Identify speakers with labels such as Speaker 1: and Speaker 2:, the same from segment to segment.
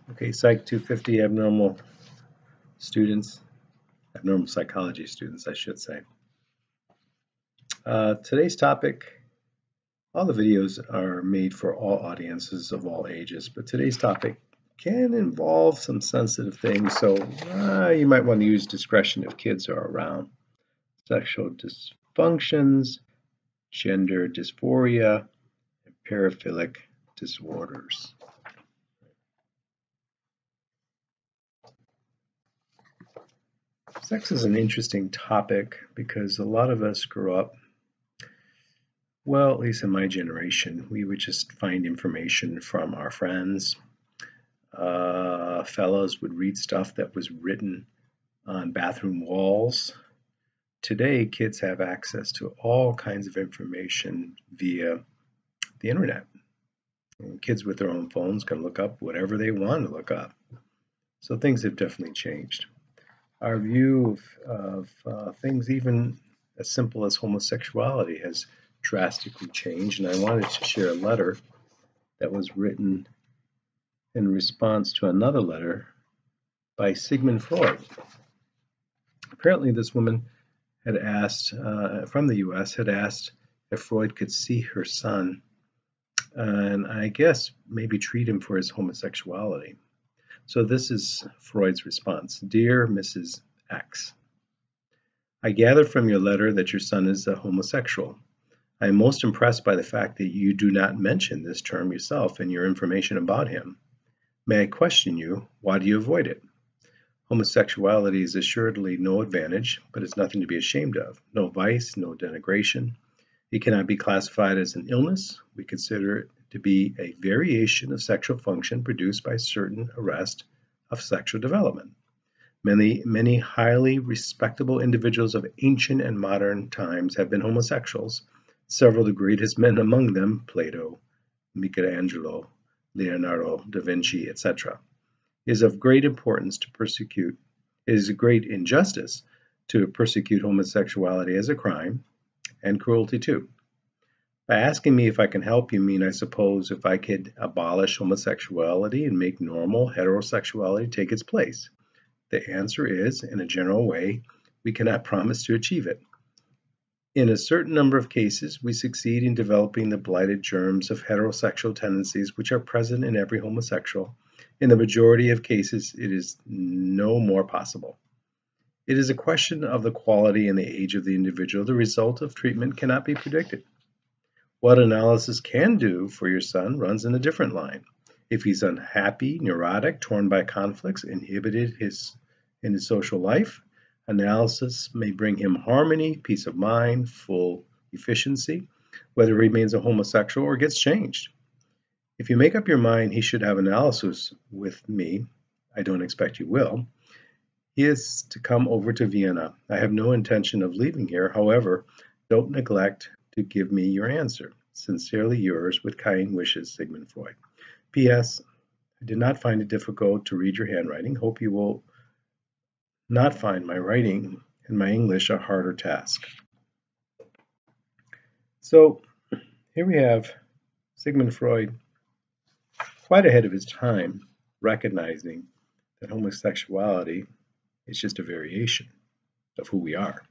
Speaker 1: Okay, Psych 250 abnormal students, abnormal psychology students, I should say. Today's topic, all the videos are made for all audiences of all ages, but today's topic can involve some sensitive things, so you might want to use discretion if kids are around. Sexual dysfunctions, gender dysphoria, and paraphilic disorders. Sex is an interesting topic because a lot of us grew up, well, at least in my generation, we would just find information from our friends. Fellows would read stuff that was written on bathroom walls. Today, kids have access to all kinds of information via the internet. And kids with their own phones can look up whatever they want to look up. So things have definitely changed. Our view of things, even as simple as homosexuality, has drastically changed, and I wanted to share a letter that was written in response to another letter by Sigmund Freud. Apparently this woman had asked, from the US, had asked if Freud could see her son and I guess maybe treat him for his homosexuality. So this is Freud's response. Dear Mrs. X, I gather from your letter that your son is a homosexual. I am most impressed by the fact that you do not mention this term yourself in your information about him. May I question you, why do you avoid it? Homosexuality is assuredly no advantage, but it's nothing to be ashamed of. No vice, no denigration. It cannot be classified as an illness. We consider it to be a variation of sexual function produced by certain arrest of sexual development. Many highly respectable individuals of ancient and modern times have been homosexuals. Several of the greatest men among them, Plato, Michelangelo, Leonardo da Vinci, etc. It is of great importance to persecute, it is a great injustice to persecute homosexuality as a crime, and cruelty too. By asking me if I can help, you mean, I suppose, if I could abolish homosexuality and make normal heterosexuality take its place. The answer is, in a general way, we cannot promise to achieve it. In a certain number of cases, we succeed in developing the blighted germs of heterosexual tendencies which are present in every homosexual. In the majority of cases, it is no more possible. It is a question of the quality and the age of the individual. The result of treatment cannot be predicted. What analysis can do for your son runs in a different line. If he's unhappy, neurotic, torn by conflicts, inhibited in his social life, analysis may bring him harmony, peace of mind, full efficiency, whether he remains a homosexual or gets changed. If you make up your mind he should have analysis with me, I don't expect you will, he is to come over to Vienna. I have no intention of leaving here. However, don't neglect to give me your answer. Sincerely yours, with kind wishes, Sigmund Freud. P.S. I did not find it difficult to read your handwriting. Hope you will not find my writing and my English a harder task. So here we have Sigmund Freud, quite ahead of his time, recognizing that homosexuality is just a variation of who we are.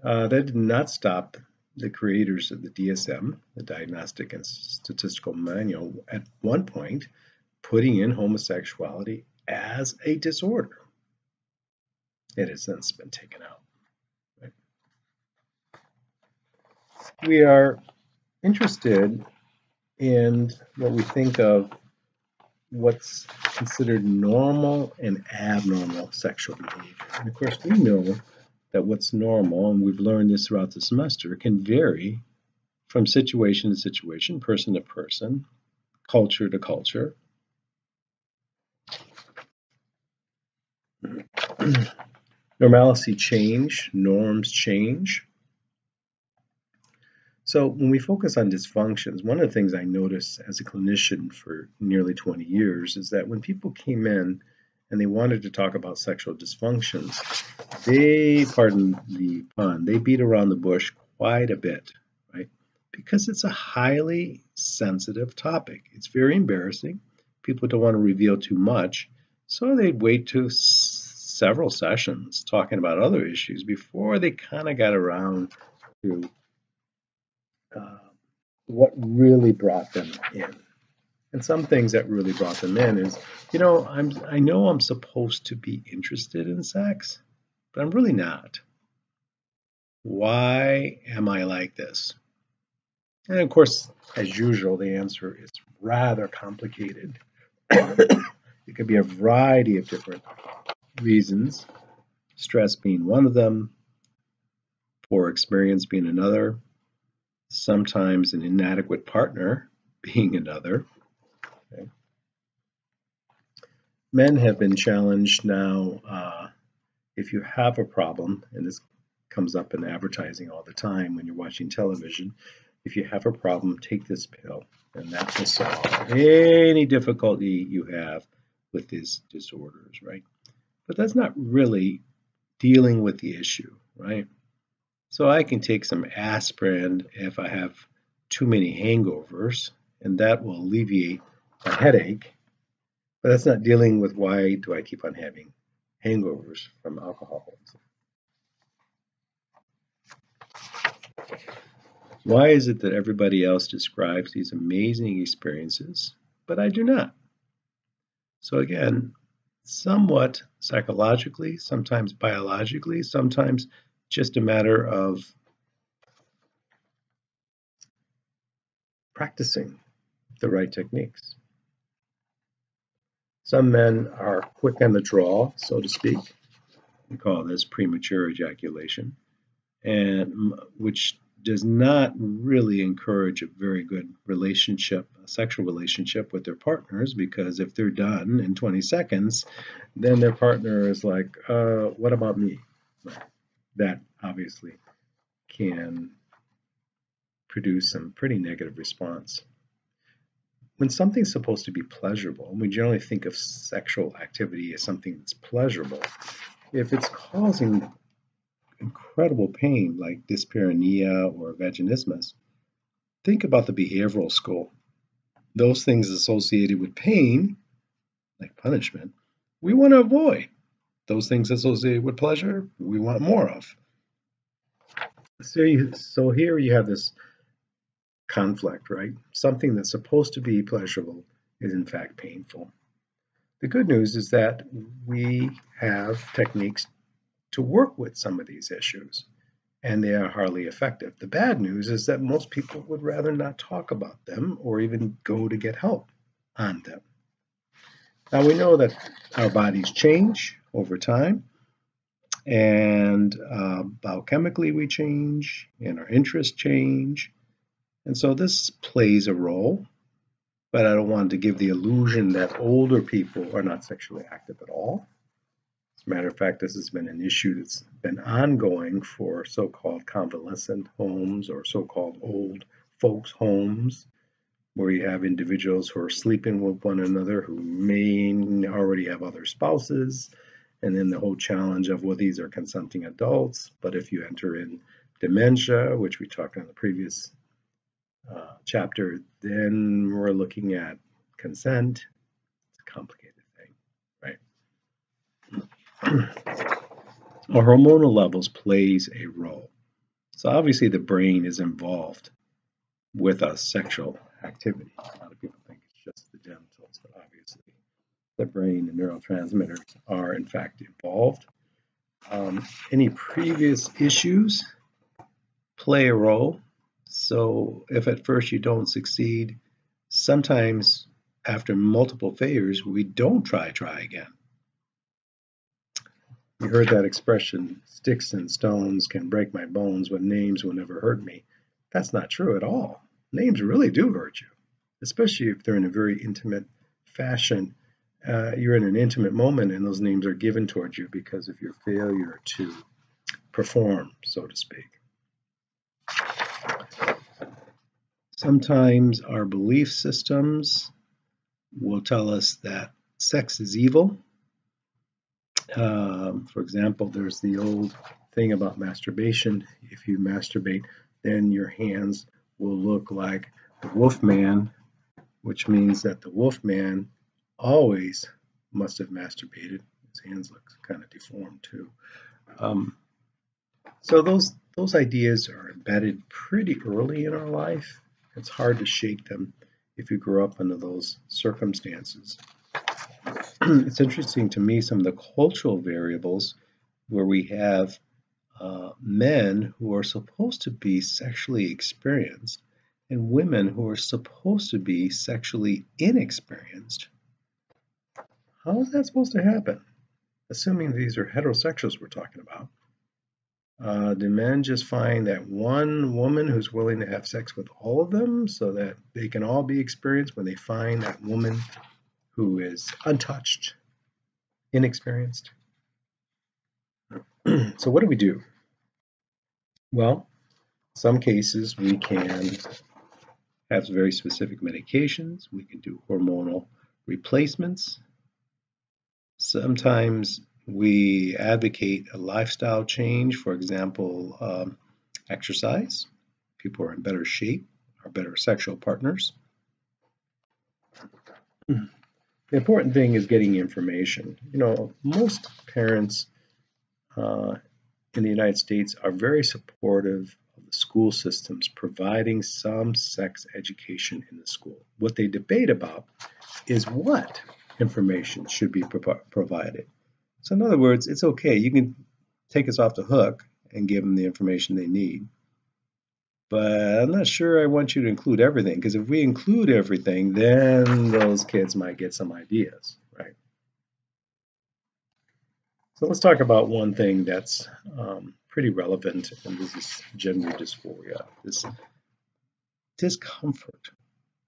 Speaker 1: That did not stop the creators of the DSM, the Diagnostic and Statistical Manual, at one point putting in homosexuality as a disorder. It has since been taken out. Right? We are interested in what we think of what's considered normal and abnormal sexual behavior. And of course, we know that what's normal, and we've learned this throughout the semester, can vary from situation to situation, person to person, culture to culture. Normalcy change, norms change. So when we focus on dysfunctions, one of the things I noticed as a clinician for nearly 20 years is that when people came in and they wanted to talk about sexual dysfunctions, they, pardon the pun, they beat around the bush quite a bit, right? Because it's a highly sensitive topic. It's very embarrassing. people don't want to reveal too much, so they'd wait to several sessions talking about other issues before they kind of got around to what really brought them in. And some things that really brought them in is, I know I'm supposed to be interested in sex, but I'm really not. Why am I like this? And of course, as usual, the answer is rather complicated. It could be a variety of different reasons, stress being one of them, poor experience being another, sometimes an inadequate partner being another. Okay. Men have been challenged now, if you have a problem, and this comes up in advertising all the time when you're watching television, if you have a problem, take this pill, and that will solve any difficulty you have with these disorders, right? But that's not really dealing with the issue, right? So I can take some aspirin if I have too many hangovers, and that will alleviate a headache, but that's not dealing with why do I keep on having hangovers from alcohol. Why is it that everybody else describes these amazing experiences, but I do not? So again, somewhat psychologically, sometimes biologically, sometimes just a matter of practicing the right techniques. Some men are quick on the draw, so to speak. We call this premature ejaculation, and which does not really encourage a very good relationship, a sexual relationship with their partners, because if they're done in 20 seconds, then their partner is like, what about me? That obviously can produce some pretty negative response. When something's supposed to be pleasurable, we generally think of sexual activity as something that's pleasurable. If it's causing incredible pain like dyspareunia or vaginismus, think about the behavioral school. Those things associated with pain, like punishment, we want to avoid. Those things associated with pleasure, we want more of. So here you have this conflict, right? Something that's supposed to be pleasurable is in fact painful. The good news is that we have techniques to work with some of these issues, and they are hardly effective. The bad news is that most people would rather not talk about them or even go to get help on them. Now we know that our bodies change over time, and biochemically we change, and our interests change, and so this plays a role, but I don't want to give the illusion that older people are not sexually active at all. As a matter of fact, this has been an issue that's been ongoing for so-called convalescent homes or so-called old folks homes, where you have individuals who are sleeping with one another who may already have other spouses, and then the whole challenge of, well, these are consenting adults, but if you enter in dementia, which we talked on the previous chapter, then we're looking at consent. It's a complicated thing, right? Our hormonal levels plays a role. So obviously the brain is involved with a sexual activity. A lot of people think it's just the genitals, but obviously the brain and neurotransmitters are in fact involved. Any previous issues play a role. So if at first you don't succeed, sometimes after multiple failures, we don't try again. You heard that expression, sticks and stones can break my bones, but names will never hurt me. That's not true at all. Names really do hurt you, especially if they're in a very intimate fashion. You're in an intimate moment and those names are given towards you because of your failure to perform, so to speak. Sometimes our belief systems will tell us that sex is evil. For example, there's the old thing about masturbation. If you masturbate, then your hands will look like the wolf man, which means that the wolf man always must have masturbated. His hands look kind of deformed too. So those ideas are embedded pretty early in our life. It's hard to shake them if you grow up under those circumstances. It's interesting to me some of the cultural variables where we have men who are supposed to be sexually experienced and women who are supposed to be sexually inexperienced. How is that supposed to happen? Assuming these are heterosexuals we're talking about. Do men just find that one woman who's willing to have sex with all of them so that they can all be experienced when they find that woman who is untouched, inexperienced? So what do we do? Well, in some cases we can have very specific medications. We can do hormonal replacements. Sometimes we advocate a lifestyle change, for example, exercise. People are in better shape, are better sexual partners. The important thing is getting information. You know, most parents in the United States are very supportive of the school systems providing some sex education in the school. What they debate about is what information should be provided. So in other words, it's okay. You can take us off the hook and give them the information they need. But I'm not sure I want you to include everything, because if we include everything, then those kids might get some ideas, right? So let's talk about one thing that's pretty relevant, and this is gender dysphoria, this discomfort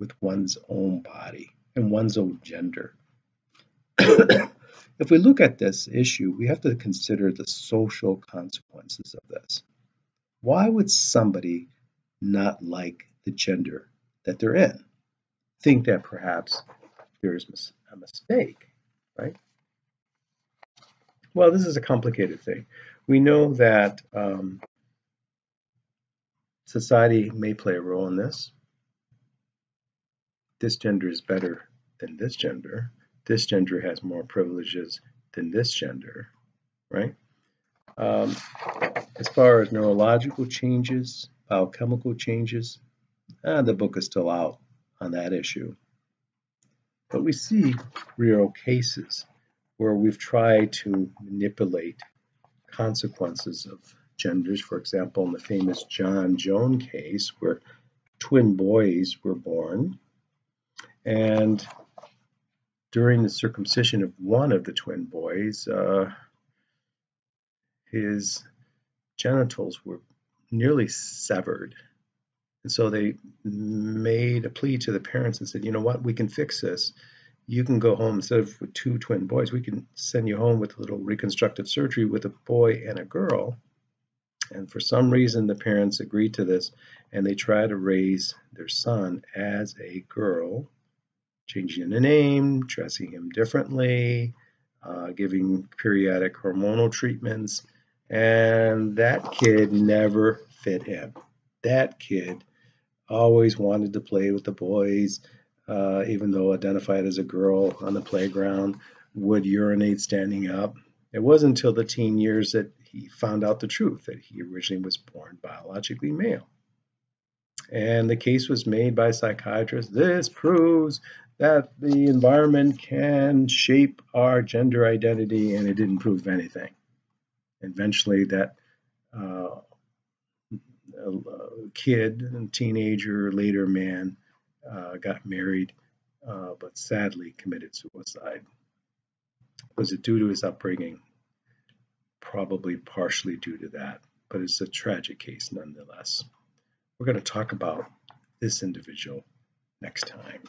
Speaker 1: with one's own body and one's own gender. If we look at this issue, we have to consider the social consequences of this. Why would somebody not like the gender that they're in? Think that perhaps there's a mistake, right? Well, this is a complicated thing. We know that society may play a role in this. This gender is better than this gender. This gender has more privileges than this gender, right? As far as neurological changes, biochemical changes, the book is still out on that issue. But we see real cases where we've tried to manipulate consequences of genders. For example, in the famous John Joan case, where twin boys were born, and during the circumcision of one of the twin boys, his genitals were nearly severed. And so they made a plea to the parents and said, you know what, we can fix this. You can go home, instead of with two twin boys, we can send you home with a little reconstructive surgery with a boy and a girl. And for some reason, the parents agreed to this, and they tried to raise their son as a girl, changing the name, dressing him differently, giving periodic hormonal treatments, and that kid never fit in. That kid always wanted to play with the boys, even though identified as a girl on the playground, would urinate standing up. It wasn't until the teen years that he found out the truth, that he originally was born biologically male. And the case was made by psychiatrists. This proves that the environment can shape our gender identity, and it didn't prove anything. Eventually, that kid, teenager, later man, got married, but sadly committed suicide. Was it due to his upbringing? Probably partially due to that, but it's a tragic case nonetheless. We're going to talk about this individual next time.